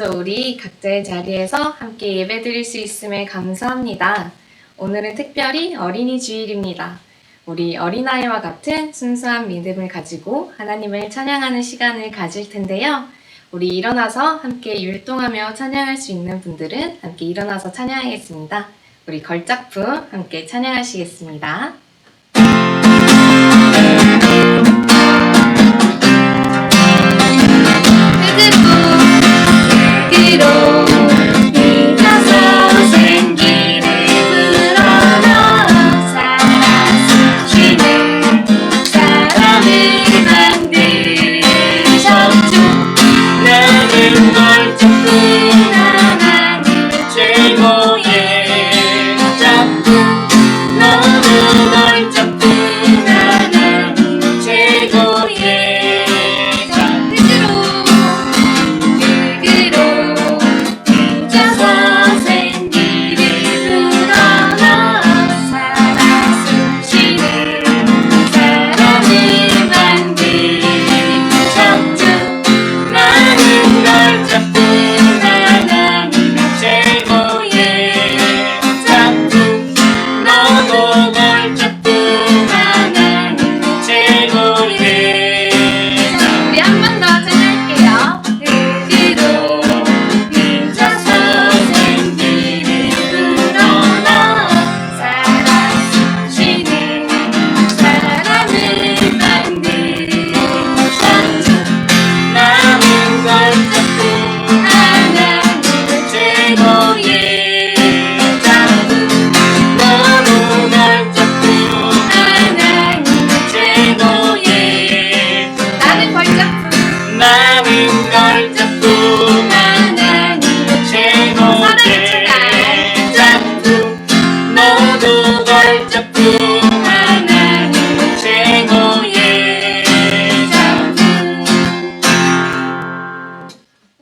오늘도 우리 각자의 자리에서 함께 예배드릴 수 있음을 감사합니다. 오늘은 특별히 어린이 주일입니다. 우리 어린아이와 같은 순수한 믿음을 가지고 하나님을 찬양하는 시간을 가질 텐데요. 우리 일어나서 함께 율동하며 찬양할 수 있는 분들은 함께 일어나서 찬양하겠습니다. 우리 걸작품 함께 찬양하시겠습니다.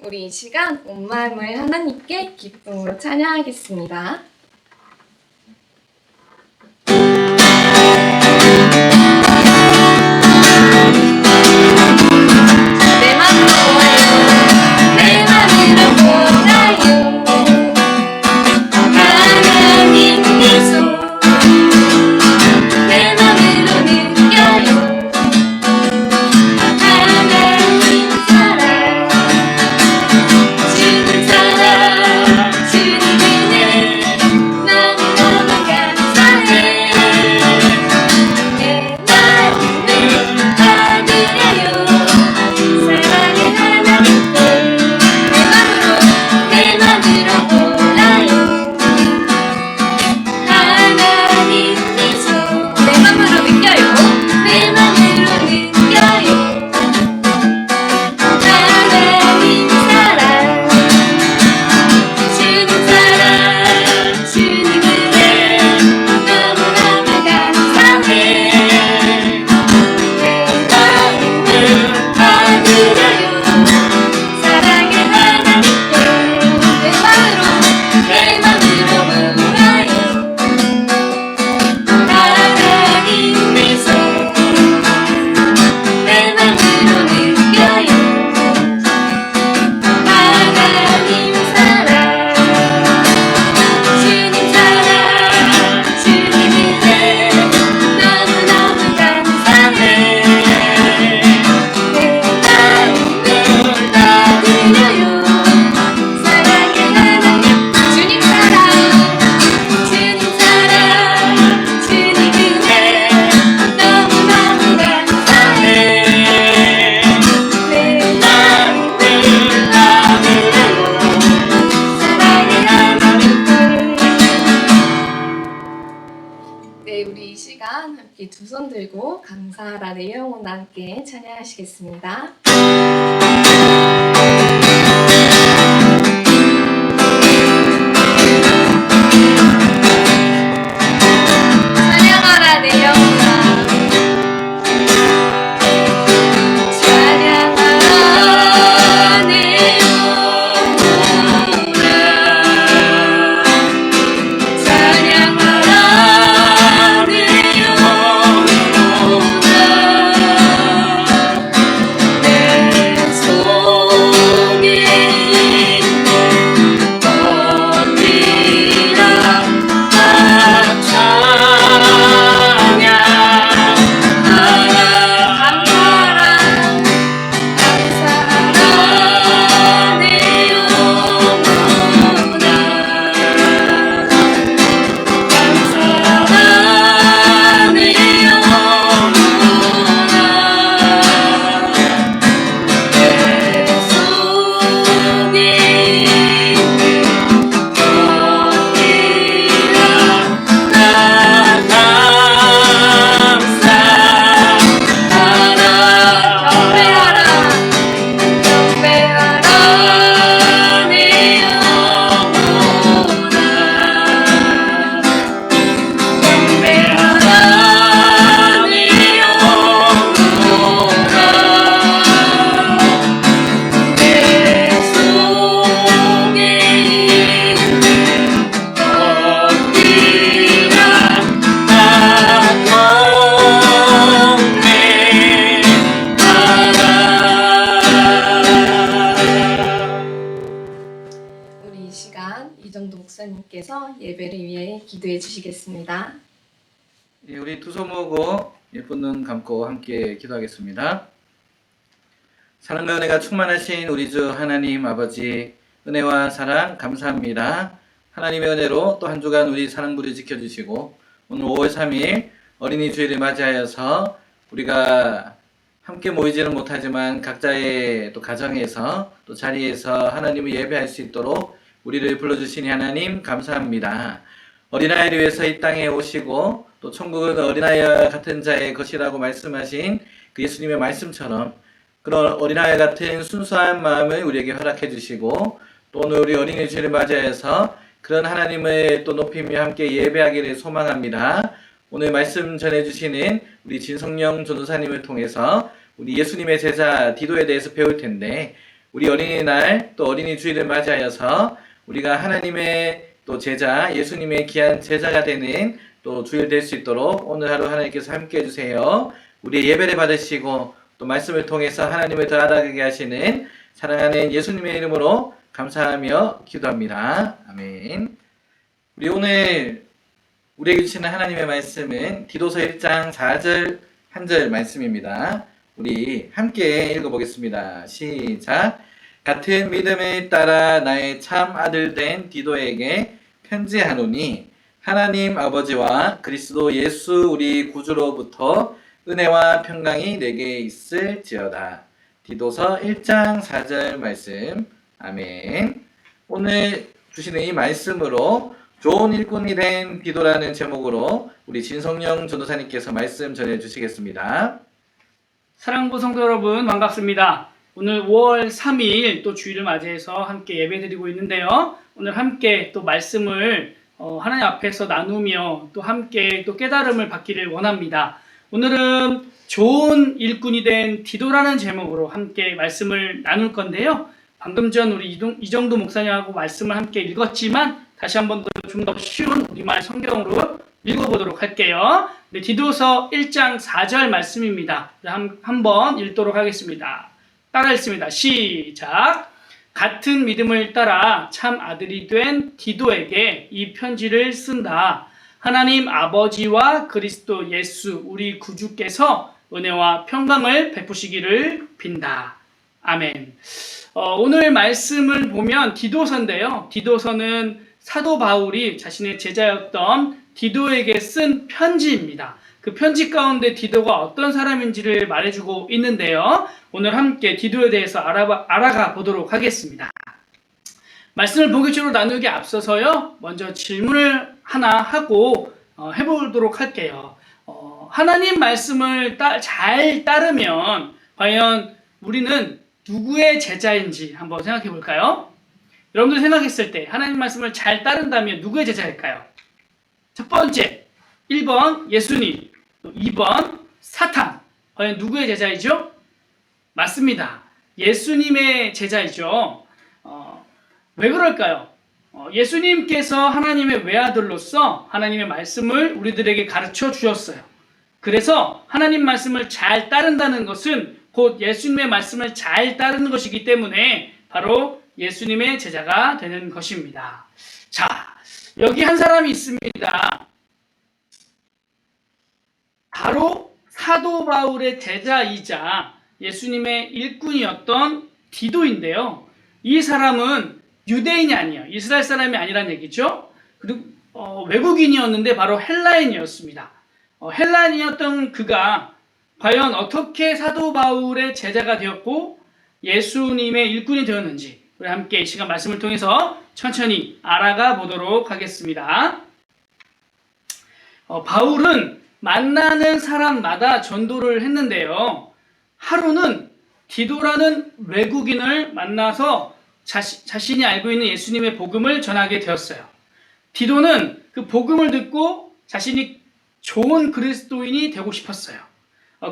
우리 이 시간 온 마음을 하나님께 기쁨으로 찬양하겠습니다. 우리 이 시간 함께 두 손 들고 감사하라 내 영혼과 함께 찬양하시겠습니다. 찬양하라 내 영혼아 하시면서 예배를 위해 기도해 주시겠습니다. 예, 우리 두 손 모으고 예쁜 눈 감고 함께 기도하겠습니다. 사랑과 은혜가 충만하신 우리 주 하나님 아버지, 은혜와 사랑 감사합니다. 하나님의 은혜로 또 한 주간 우리 사랑부를 지켜주시고 오늘 5월 3일 어린이 주일을 맞이하여서 우리가 함께 모이지는 못하지만 각자의 또 가정에서 또 자리에서 하나님을 예배할 수 있도록 우리를 불러주시니 하나님 감사합니다. 어린아이를 위해서 이 땅에 오시고 또 천국은 어린아이와 같은 자의 것이라고 말씀하신 그 예수님의 말씀처럼 그런 어린아이 같은 순수한 마음을 우리에게 허락해 주시고 또 오늘 우리 어린이 주일을 맞이해서 그런 하나님을 또 높이며 함께 예배하기를 소망합니다. 오늘 말씀 전해주시는 우리 진성령 전도사님을 통해서 우리 예수님의 제자 디도에 대해서 배울 텐데 우리 어린이날 또 어린이 주일을 맞이하여서 우리가 하나님의 또 제자 예수님의 귀한 제자가 되는 또 주일 될 수 있도록 오늘 하루 하나님께서 함께 해주세요. 우리의 예배를 받으시고 또 말씀을 통해서 하나님을 더 알아가게 하시는 사랑하는 예수님의 이름으로 감사하며 기도합니다. 아멘. 우리 오늘 우리에게 주시는 하나님의 말씀은 디도서 1장 4절 한 절 말씀입니다. 우리 함께 읽어보겠습니다. 시작. 같은 믿음을 따라 나의 참 아들 된 디도에게 편지하노니 하나님 아버지와 그리스도 예수 우리 구주로부터 은혜와 평강이 내게 있을지어다. 디도서 1장 4절 말씀. 아멘. 오늘 주시는 이 말씀으로 좋은 일꾼이 된 디도라는 제목으로 우리 진성령 전도사님께서 말씀 전해주시겠습니다. 사랑부 성도 여러분 반갑습니다. 오늘 5월 3일 또 주일을 맞이해서 함께 예배드리고 있는데요. 오늘 함께 또 말씀을 하나님 앞에서 나누며 또 함께 또 깨달음을 받기를 원합니다. 오늘은 좋은 일꾼이 된 디도라는 제목으로 함께 말씀을 나눌 건데요. 방금 전 우리 이정도 목사님하고 말씀을 함께 읽었지만 다시 한번 좀 더 쉬운 우리말 성경으로 읽어보도록 할게요. 네, 디도서 1장 4절 말씀입니다. 한번 읽도록 하겠습니다. 따라 읽습니다. 시작. 같은 믿음을 따라 참 아들이 된 디도에게 이 편지를 쓴다. 하나님 아버지와 그리스도 예수 우리 구주께서 은혜와 평강을 베푸시기를 빈다. 아멘. 오늘 말씀을 보면 디도서인데요. 디도서는 사도 바울이 자신의 제자였던 디도에게 쓴 편지입니다. 그 편지 가운데 디도가 어떤 사람인지를 말해주고 있는데요. 오늘 함께 디도에 대해서 알아가 보도록 하겠습니다. 말씀을 본격적으로 나누기 앞서서요. 먼저 질문을 하나 하고 해보도록 할게요. 하나님 말씀을 잘 따르면 과연 우리는 누구의 제자인지 한번 생각해 볼까요? 여러분들 생각했을 때 하나님 말씀을 잘 따른다면 누구의 제자일까요? 첫 번째, 1번 예수님, 2번 사탄. 과연 누구의 제자이죠? 맞습니다. 예수님의 제자이죠. 왜 그럴까요? 예수님께서 하나님의 외아들로서 하나님의 말씀을 우리들에게 가르쳐 주셨어요. 그래서 하나님 말씀을 잘 따른다는 것은 곧 예수님의 말씀을 잘 따르는 것이기 때문에 바로 예수님의 제자가 되는 것입니다. 자, 여기 한 사람이 있습니다. 바로 사도 바울의 제자이자 예수님의 일꾼이었던 디도인데요. 이 사람은 유대인이 아니에요. 이스라엘 사람이 아니란 얘기죠. 그리고 외국인이었는데 바로 헬라인이었습니다. 헬라인이었던 그가 과연 어떻게 사도 바울의 제자가 되었고 예수님의 일꾼이 되었는지 우리 함께 이 시간 말씀을 통해서 천천히 알아가 보도록 하겠습니다. 바울은 만나는 사람마다 전도를 했는데요. 하루는 디도라는 외국인을 만나서 자신이 알고 있는 예수님의 복음을 전하게 되었어요. 디도는 그 복음을 듣고 자신이 좋은 그리스도인이 되고 싶었어요.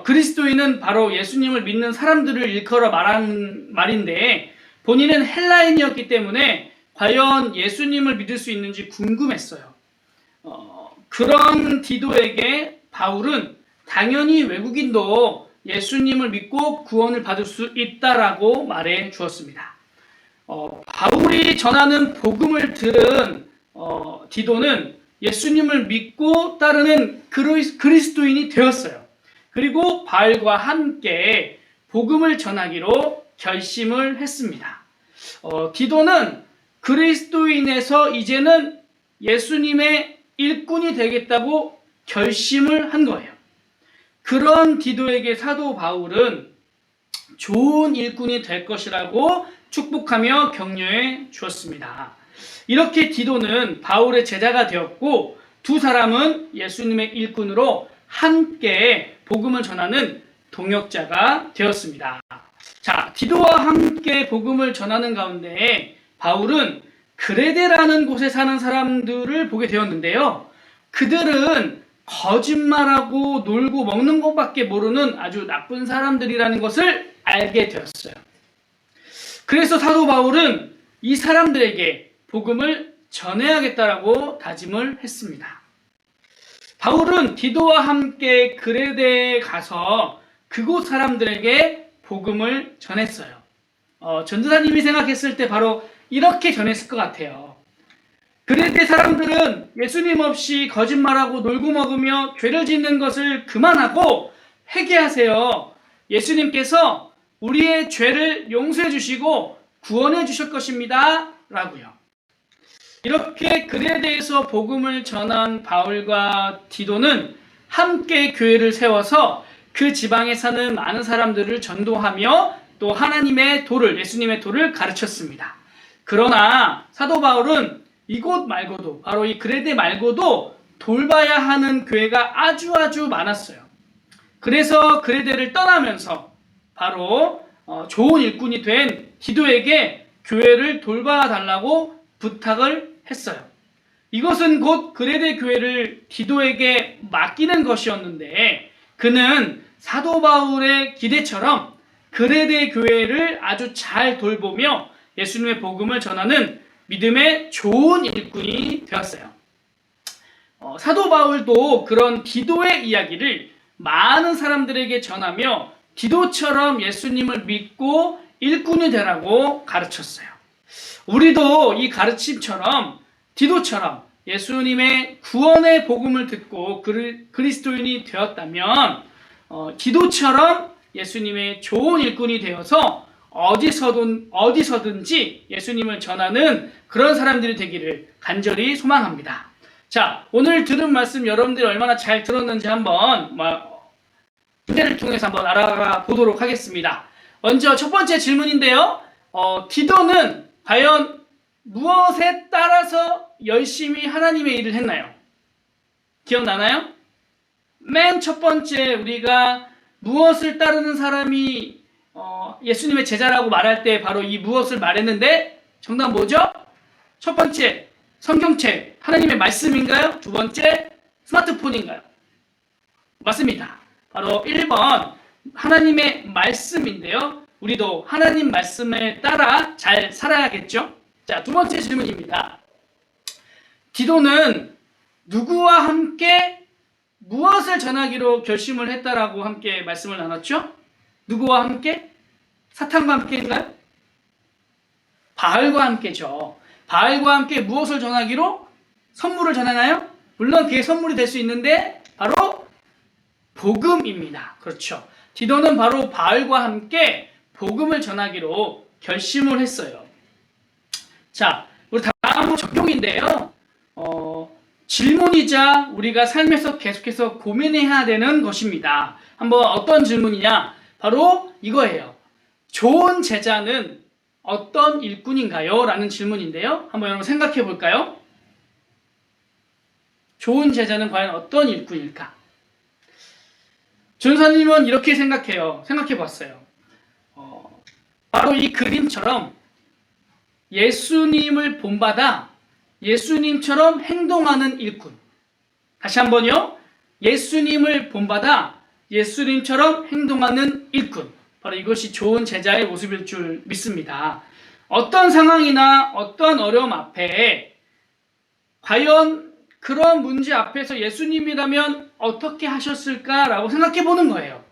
그리스도인은 바로 예수님을 믿는 사람들을 일컬어 말하는 말인데 본인은 헬라인이었기 때문에 과연 예수님을 믿을 수 있는지 궁금했어요. 그런 디도에게 바울은 당연히 외국인도 예수님을 믿고 구원을 받을 수 있다라고 말해 주었습니다. 바울이 전하는 복음을 들은 디도는 예수님을 믿고 따르는 그리스도인이 되었어요. 그리고 바울과 함께 복음을 전하기로 결심을 했습니다. 디도는 그리스도인에서 이제는 예수님의 일꾼이 되겠다고 결심을 한 거예요. 그런 디도에게 사도 바울은 좋은 일꾼이 될 것이라고 축복하며 격려해 주었습니다. 이렇게 디도는 바울의 제자가 되었고 두 사람은 예수님의 일꾼으로 함께 복음을 전하는 동역자가 되었습니다. 자, 디도와 함께 복음을 전하는 가운데 바울은 그레데라는 곳에 사는 사람들을 보게 되었는데요. 그들은 거짓말하고 놀고 먹는 것밖에 모르는 아주 나쁜 사람들이라는 것을 알게 되었어요. 그래서 사도 바울은 이 사람들에게 복음을 전해야겠다라고 다짐을 했습니다. 바울은 디도와 함께 그레데에 가서 그곳 사람들에게 복음을 전했어요. 전도사님이 생각했을 때 바로 이렇게 전했을 것 같아요. 그레데 사람들은 예수님 없이 거짓말하고 놀고 먹으며 죄를 짓는 것을 그만하고 회개하세요. 예수님께서 우리의 죄를 용서해 주시고 구원해 주실 것입니다. 라고요. 이렇게 그레데에서 복음을 전한 바울과 디도는 함께 교회를 세워서 그 지방에 사는 많은 사람들을 전도하며 또 하나님의 도를, 예수님의 도를 가르쳤습니다. 그러나 사도 바울은 이곳 말고도, 바로 이 그레데 말고도 돌봐야 하는 교회가 아주 많았어요. 그래서 그레데를 떠나면서 바로 좋은 일꾼이 된 디도에게 교회를 돌봐달라고 부탁을 했어요. 이것은 곧 그레데 교회를 디도에게 맡기는 것이었는데 그는 사도 바울의 기대처럼 그레데 교회를 아주 잘 돌보며 예수님의 복음을 전하는 믿음의 좋은 일꾼이 되었어요. 사도 바울도 그런 디도의 이야기를 많은 사람들에게 전하며 디도처럼 예수님을 믿고 일꾼이 되라고 가르쳤어요. 우리도 이 가르침처럼 디도처럼 예수님의 구원의 복음을 듣고 그리스도인이 되었다면 디도처럼 예수님의 좋은 일꾼이 되어서 어디서든지 예수님을 전하는 그런 사람들이 되기를 간절히 소망합니다. 자, 오늘 들은 말씀 여러분들이 얼마나 잘 들었는지 한번 문제를 통해서 한번 알아가 보도록 하겠습니다. 먼저 첫 번째 질문인데요. 디도는 과연 무엇에 따라서 열심히 하나님의 일을 했나요? 기억나나요? 맨 첫 번째 우리가 무엇을 따르는 사람이 예수님의 제자라고 말할 때 바로 이 무엇을 말했는데 정답 뭐죠? 첫 번째 성경책, 하나님의 말씀인가요? 두 번째 스마트폰인가요? 맞습니다. 바로 1번 하나님의 말씀인데요. 우리도 하나님 말씀에 따라 잘 살아야겠죠? 자, 두 번째 질문입니다. 디도는 누구와 함께 무엇을 전하기로 결심을 했다라고 함께 말씀을 나눴죠? 누구와 함께? 사탄과 함께인가요? 바알과 함께죠. 바알과 함께 무엇을 전하기로? 선물을 전하나요? 물론 그게 선물이 될 수 있는데 바로 복음입니다. 그렇죠. 디도는 바로 바알과 함께 복음을 전하기로 결심을 했어요. 자, 우리 다음으로 적용인데요. 질문이자 우리가 삶에서 계속해서 고민해야 되는 것입니다. 한번 어떤 질문이냐? 바로 이거예요. 좋은 제자는 어떤 일꾼인가요? 라는 질문인데요. 한번 여러분 생각해 볼까요? 좋은 제자는 과연 어떤 일꾼일까? 전사님은 이렇게 생각해 봤어요. 바로 이 그림처럼 예수님을 본받아 예수님처럼 행동하는 일꾼. 다시 한번요. 예수님을 본받아 예수님처럼 행동하는 일꾼. 바로 이것이 좋은 제자의 모습일 줄 믿습니다. 어떤 상황이나 어떤 어려움 앞에 과연 그런 문제 앞에서 예수님이라면 어떻게 하셨을까라고 생각해 보는 거예요.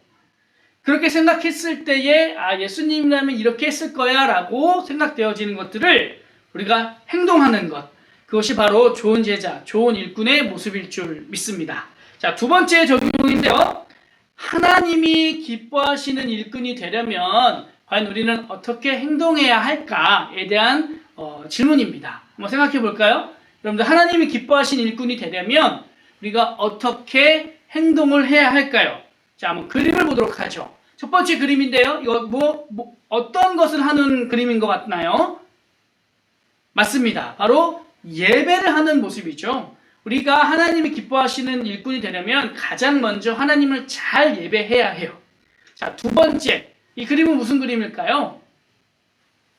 그렇게 생각했을 때에 예수님이라면 이렇게 했을 거야 라고 생각되어지는 것들을 우리가 행동하는 것, 그것이 바로 좋은 제자, 좋은 일꾼의 모습일 줄 믿습니다. 자, 두 번째 적용인데요. 하나님이 기뻐하시는 일꾼이 되려면 과연 우리는 어떻게 행동해야 할까에 대한 질문입니다. 한번 생각해 볼까요? 여러분들, 하나님이 기뻐하시는 일꾼이 되려면 우리가 어떻게 행동을 해야 할까요? 자, 한번 그림을 보도록 하죠. 첫 번째 그림인데요. 이거 어떤 것을 하는 그림인 것 같나요? 맞습니다. 바로 예배를 하는 모습이죠. 우리가 하나님이 기뻐하시는 일꾼이 되려면 가장 먼저 하나님을 잘 예배해야 해요. 자, 두 번째, 이 그림은 무슨 그림일까요?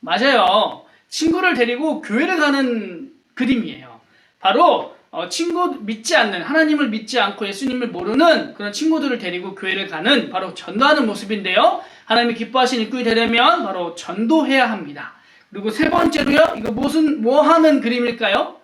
맞아요. 친구를 데리고 교회를 가는 그림이에요. 바로 친구 믿지 않는, 하나님을 믿지 않고 예수님을 모르는 그런 친구들을 데리고 교회를 가는, 바로 전도하는 모습인데요. 하나님이 기뻐하시는 일꾼이 되려면 바로 전도해야 합니다. 그리고 세 번째로요, 이거 뭐 하는 그림일까요?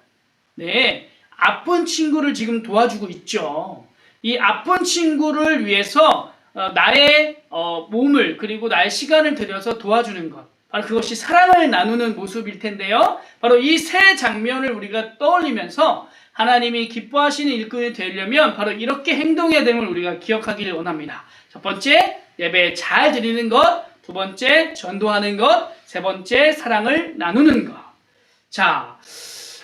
네, 아픈 친구를 지금 도와주고 있죠. 이 아픈 친구를 위해서 나의 몸을, 그리고 나의 시간을 들여서 도와주는 것, 바로 그것이 사랑을 나누는 모습일 텐데요. 바로 이 세 장면을 우리가 떠올리면서 하나님이 기뻐하시는 일꾼이 되려면 바로 이렇게 행동해야 됨을 우리가 기억하기를 원합니다. 첫 번째, 예배 잘 드리는 것. 두 번째, 전도하는 것. 세 번째, 사랑을 나누는 것. 자,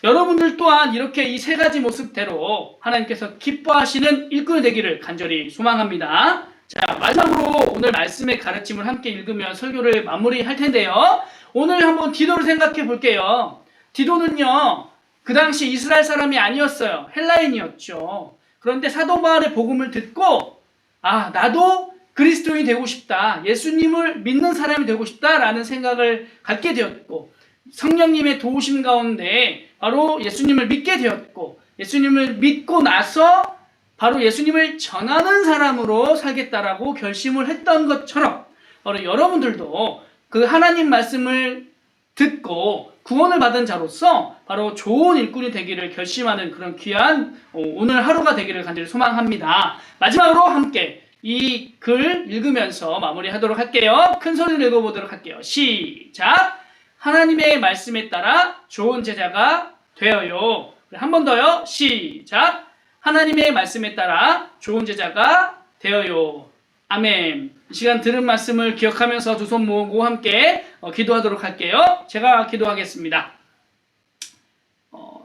여러분들 또한 이렇게 이 세 가지 모습대로 하나님께서 기뻐하시는 일꾼이 되기를 간절히 소망합니다. 자, 마지막으로 오늘 말씀의 가르침을 함께 읽으며 설교를 마무리할 텐데요. 오늘 한번 디도를 생각해 볼게요. 디도는요, 그 당시 이스라엘 사람이 아니었어요. 헬라인이었죠. 그런데 사도 바울의 복음을 듣고, 나도 그리스도인이 되고 싶다, 예수님을 믿는 사람이 되고 싶다라는 생각을 갖게 되었고, 성령님의 도우심 가운데 바로 예수님을 믿게 되었고, 예수님을 믿고 나서 바로 예수님을 전하는 사람으로 살겠다라고 결심을 했던 것처럼, 바로 여러분들도 그 하나님 말씀을 듣고 구원을 받은 자로서 바로 좋은 일꾼이 되기를 결심하는 그런 귀한 오늘 하루가 되기를 간절히 소망합니다. 마지막으로 함께 이 글 읽으면서 마무리하도록 할게요. 큰 소리로 읽어보도록 할게요. 시작! 하나님의 말씀에 따라 좋은 제자가 되어요. 한 번 더요. 시작! 하나님의 말씀에 따라 좋은 제자가 되어요. 아멘. 이 시간 들은 말씀을 기억하면서 두 손 모으고 함께 기도하도록 할게요. 제가 기도하겠습니다.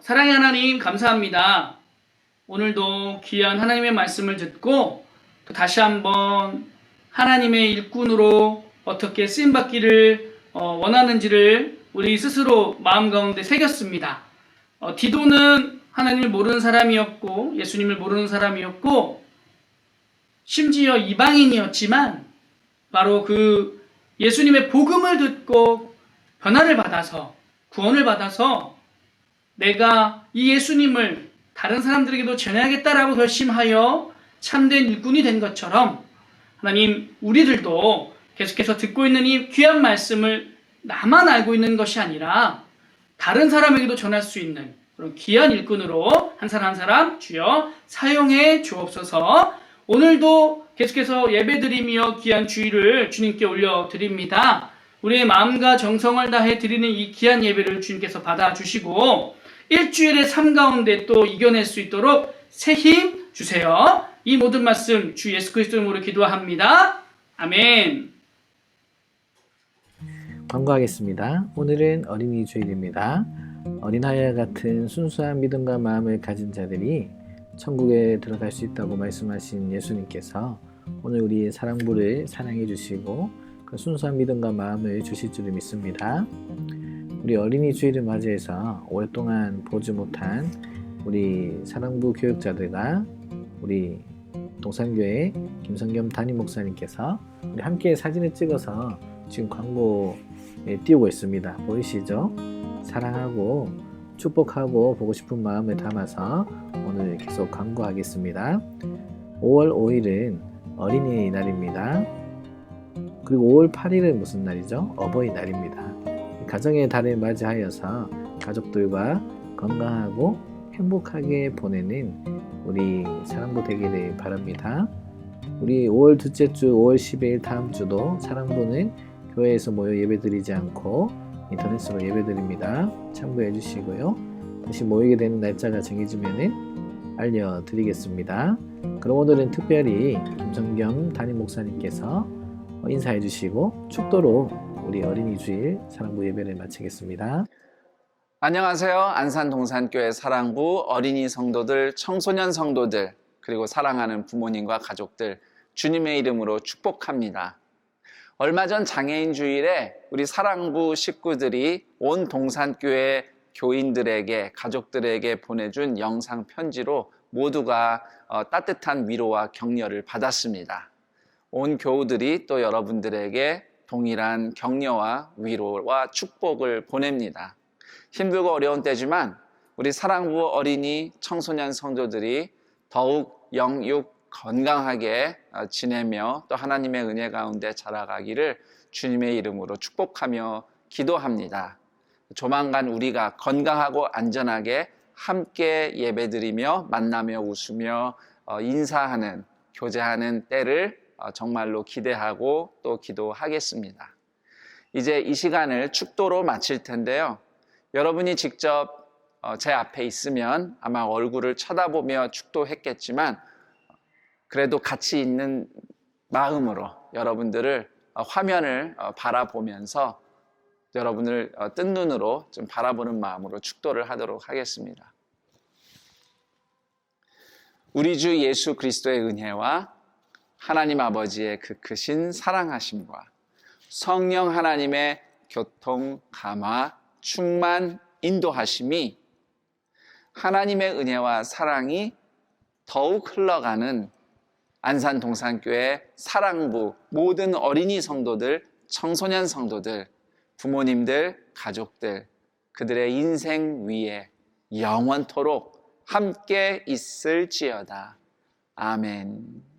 사랑의 하나님, 감사합니다. 오늘도 귀한 하나님의 말씀을 듣고 또 다시 한번 하나님의 일꾼으로 어떻게 쓰임받기를 원하는지를 우리 스스로 마음 가운데 새겼습니다. 디도는 하나님을 모르는 사람이었고 예수님을 모르는 사람이었고 심지어 이방인이었지만 바로 그 예수님의 복음을 듣고 변화를 받아서 구원을 받아서 내가 이 예수님을 다른 사람들에게도 전해야겠다라고 결심하여 참된 일꾼이 된 것처럼 하나님, 우리들도 계속해서 듣고 있는 이 귀한 말씀을 나만 알고 있는 것이 아니라 다른 사람에게도 전할 수 있는 그런 귀한 일꾼으로 한 사람 한 사람 주여 사용해 주옵소서. 오늘도 계속해서 예배드리며 귀한 주일을 주님께 올려드립니다. 우리의 마음과 정성을 다해 드리는 이 귀한 예배를 주님께서 받아주시고 일주일의 삶 가운데 또 이겨낼 수 있도록 새 힘 주세요. 이 모든 말씀 주 예수 그리스도 이름으로 기도합니다. 아멘. 광고하겠습니다. 오늘은 어린이 주일입니다. 어린아이와 같은 순수한 믿음과 마음을 가진 자들이 천국에 들어갈 수 있다고 말씀하신 예수님께서 오늘 우리의 사랑부를 사랑해 주시고 그 순수한 믿음과 마음을 주실 줄 믿습니다. 우리 어린이 주일을 맞이해서 오랫동안 보지 못한 우리 사랑부 교육자들과 우리 동산교회 김성겸 담임 목사님께서 우리 함께 사진을 찍어서 지금 광고에 띄우고 있습니다. 보이시죠? 사랑하고 축복하고 보고 싶은 마음을 담아서 오늘 계속 광고하겠습니다. 5월 5일은 어린이날입니다. 그리고 5월 8일은 무슨 날이죠? 어버이날입니다. 가정의 달을 맞이하여서 가족들과 건강하고 행복하게 보내는 우리 사랑부 되기를 바랍니다. 우리 5월 둘째 주 5월 10일 다음 주도 사랑부는 교회에서 모여 예배드리지 않고 인터넷으로 예배드립니다. 참고해 주시고요. 다시 모이게 되는 날짜가 정해지면 알려드리겠습니다. 그럼 오늘은 특별히 김성겸 담임 목사님께서 인사해 주시고 축도로 우리 어린이 주일 사랑부 예배를 마치겠습니다. 안녕하세요. 안산 동산교회 사랑부 어린이 성도들, 청소년 성도들, 그리고 사랑하는 부모님과 가족들, 주님의 이름으로 축복합니다. 얼마 전 장애인 주일에 우리 사랑부 식구들이 온 동산교회 교인들에게, 가족들에게 보내준 영상 편지로 모두가 따뜻한 위로와 격려를 받았습니다. 온 교우들이 또 여러분들에게 동일한 격려와 위로와 축복을 보냅니다. 힘들고 어려운 때지만 우리 사랑부 어린이 청소년 성도들이 더욱 영육 건강하게 지내며 또 하나님의 은혜 가운데 자라가기를 주님의 이름으로 축복하며 기도합니다. 조만간 우리가 건강하고 안전하게 함께 예배드리며 만나며 웃으며 인사하는, 교제하는 때를 정말로 기대하고 또 기도하겠습니다. 이제 이 시간을 축도로 마칠 텐데요. 여러분이 직접 제 앞에 있으면 아마 얼굴을 쳐다보며 축도했겠지만 그래도 같이 있는 마음으로 여러분들을 화면을 바라보면서 여러분을 뜬 눈으로 좀 바라보는 마음으로 축도를 하도록 하겠습니다. 우리 주 예수 그리스도의 은혜와 하나님 아버지의 그 크신 사랑하심과 성령 하나님의 교통, 감화, 충만, 인도하심이 하나님의 은혜와 사랑이 더욱 흘러가는 안산 동산교회 사랑부 모든 어린이 성도들, 청소년 성도들, 부모님들, 가족들, 그들의 인생 위에 영원토록 함께 있을지어다. 아멘.